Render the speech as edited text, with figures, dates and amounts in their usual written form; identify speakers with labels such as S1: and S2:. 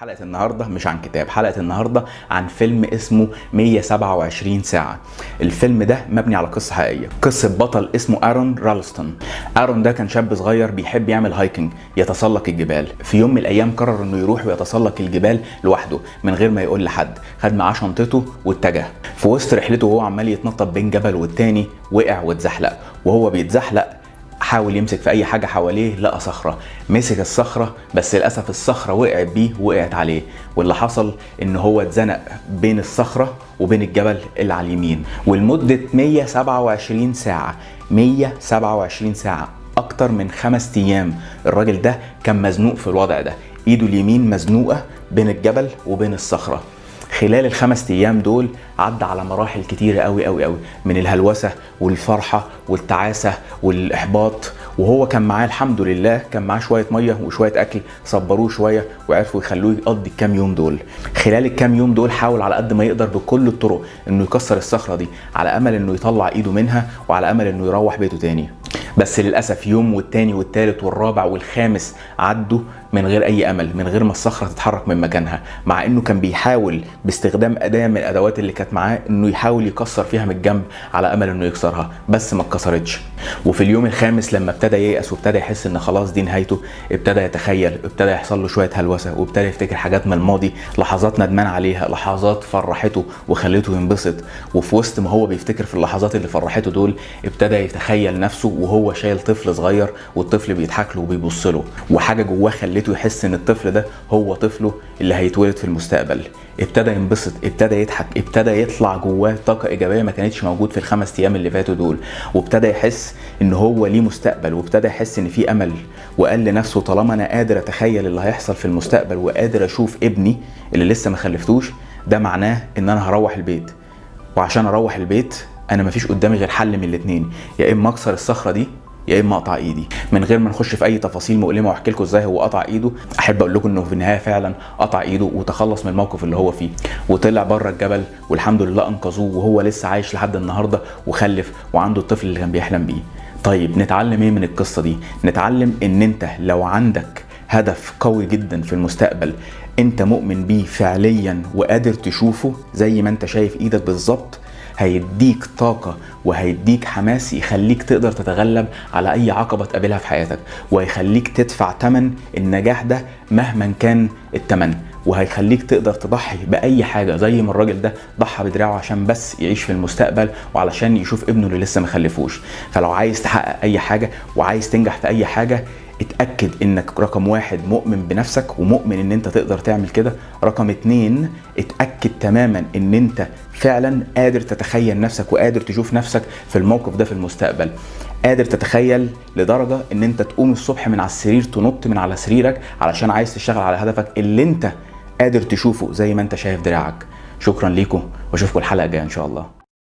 S1: حلقة النهاردة مش عن كتاب، حلقة النهاردة عن فيلم اسمه 127 ساعة. الفيلم ده مبني على قصة حقيقية، قصة بطل اسمه آرون رالستون. آرون ده كان شاب صغير بيحب يعمل هايكنج، يتسلق الجبال. في يوم من الأيام قرر إنه يروح ويتسلق الجبال لوحده من غير ما يقول لحد. خد معاه شنطته واتجه. في وسط رحلته وهو عمال يتنطط بين جبل والتاني وقع واتزحلق، وهو بيتزحلق حاول يمسك في اي حاجه حواليه، لقى صخره، مسك الصخره بس للاسف الصخره وقعت بيه وقعت عليه، واللي حصل ان هو اتزنق بين الصخره وبين الجبل اللي على اليمين. ولمده 127 ساعه 127 ساعه اكتر من 5 ايام الراجل ده كان مزنوق في الوضع ده، ايده اليمين مزنوقه بين الجبل وبين الصخره. خلال ال5 ايام دول عدى على مراحل كتيرة قوي قوي قوي، من الهلوسة والفرحة والتعاسة والإحباط. وهو كان معاه الحمد لله كان معاه شوية مية وشوية أكل، صبروه شوية وعرفوا يخلوه يقضي الكام يوم دول. خلال الكام يوم دول حاول على قد ما يقدر بكل الطرق إنه يكسر الصخرة دي، على أمل إنه يطلع إيده منها وعلى أمل إنه يروح بيته تاني. بس للأسف يوم والتاني والتالت والرابع والخامس عدوا من غير أي أمل، من غير ما الصخرة تتحرك من مكانها، مع إنه كان بيحاول باستخدام أداة من الأدوات اللي كانت معاه إنه يحاول يكسر فيها من الجنب على أمل إنه يكسرها، بس ما اتكسرتش. وفي اليوم الخامس لما ابتدى ييأس وابتدى يحس إن خلاص دي نهايته، ابتدى يتخيل، ابتدى يحصل له شوية هلوسة، وابتدى يفتكر حاجات من الماضي، لحظات ندمان عليها، لحظات فرحته وخلته ينبسط. وفي وسط ما هو بيفتكر في اللحظات اللي فرحته دول، ابتدى يتخيل نفسه وهو شايل طفل صغير، والطفل بيضحك له وبيبص له، وحاجة جواه خلته يحس ان الطفل ده هو طفله اللي هيتولد في المستقبل. ابتدى ينبسط، ابتدى يضحك، ابتدى يطلع جواه طاقة ايجابية ما كانتش موجود في ال5 ايام اللي فاتوا دول، وابتدى يحس ان هو ليه مستقبل، وابتدى يحس ان في امل. وقال لنفسه طالما انا قادر اتخيل اللي هيحصل في المستقبل وقادر اشوف ابني اللي لسه ما خلفتوش، ده معناه ان انا هروح البيت. وعشان اروح البيت انا مفيش قدامي غير حل من الاتنين، يا اما اكسر الصخرة دي يا اما اقطع ايدي. من غير ما نخش في اي تفاصيل مؤلمه واحكي لكم ازاي هو قطع ايده، احب اقول لكم انه في النهايه فعلا قطع ايده وتخلص من الموقف اللي هو فيه، وطلع بره الجبل والحمد لله انقذوه، وهو لسه عايش لحد النهارده وخلف وعنده الطفل اللي كان بيحلم بيه. طيب نتعلم ايه من القصه دي؟ نتعلم ان انت لو عندك هدف قوي جدا في المستقبل انت مؤمن بيه فعليا وقادر تشوفه زي ما انت شايف ايدك بالظبط، هيديك طاقة وهيديك حماس يخليك تقدر تتغلب على أي عقبة تقابلها في حياتك، وهيخليك تدفع تمن النجاح ده مهما كان التمن، وهيخليك تقدر تضحي بأي حاجة زي ما الراجل ده ضحى بدراعه عشان بس يعيش في المستقبل وعلشان يشوف ابنه اللي لسه ما خلفوش. فلو عايز تحقق أي حاجة وعايز تنجح في أي حاجة، اتأكد انك رقم 1 مؤمن بنفسك ومؤمن ان انت تقدر تعمل كده. رقم 2 اتأكد تماما ان انت فعلا قادر تتخيل نفسك وقادر تشوف نفسك في الموقف ده في المستقبل، قادر تتخيل لدرجة ان انت تقوم الصبح من على السرير تنط من على سريرك علشان عايز تشتغل على هدفك اللي انت قادر تشوفه زي ما انت شايف دراعك. شكرا ليكم واشوفكم الحلقة الجاية ان شاء الله.